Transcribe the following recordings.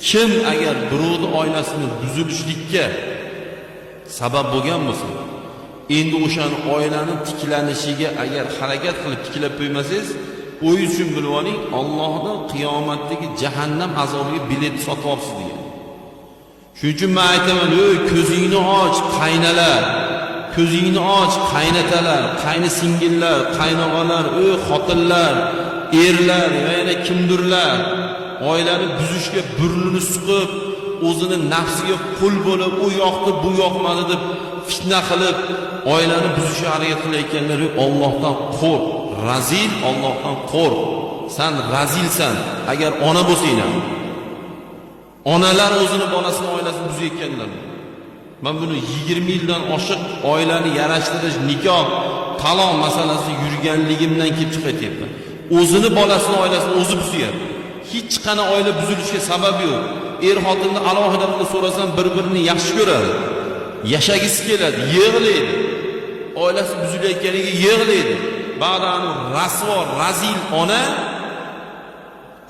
kim agar birovni oilasini buzilishlikka sabab bo'lgan bo'lsa, endi o'shan oilani tiklanishiga agar harakat qilib tiklab qo'ymasangiz, o'y uchun bilib oling, Allohning qiyomatdagi jahannam azobiga bilet sotib olibsiz degan. Shuning uchun men aytaman, "Ey, ko'zingni och, qaynalar, ko'zingni och, qaynatalar, qayni singillar, qaynog'alar, ey xotinlar, erlar, yana kimdirlar, oilani buzishga burnini suqib, o'zini nafsiga qul bo'lib, u yoqdi, bu yoqmadi deb fitna qilib, oilani buzishga harakat qilayotganlar, Allohdan qo'rq, razil, Allohdan qo'rq. Sen razilsan agar ona bo'lsang. Onalar o'zini bolasini oilasini buzayotganlar. Men buni 20 yildan oshiq oilani yarashtirish, nikoh, taloq masalasida yurganligimdan kelib chiqayapman. O'zini bolasini oilasini o'zi buzyapti. Hech qana oila buzilishiga sabab yo'q. Er xotinni alohida qilib so'rasam, bir-birini yaxshi ko'radi. Yashagisi keladi, yig'laydi. Oilasi buzilayotganiga yig'laydi. Ba'dan rasvo, razil ona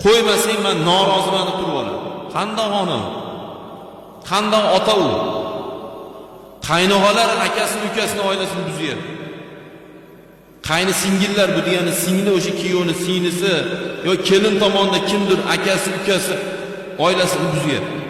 qo'ymasang men noroziman deb turib oladi. Qanday ona? Qanday ota u? Qaynog'alar akasini, ukasini oilasini buzyapti. Qayni singillar bu degani singli o'sha kuyovni singlisi yo kelin tomonda kimdir akasi, ukasi oilasini buzyapti.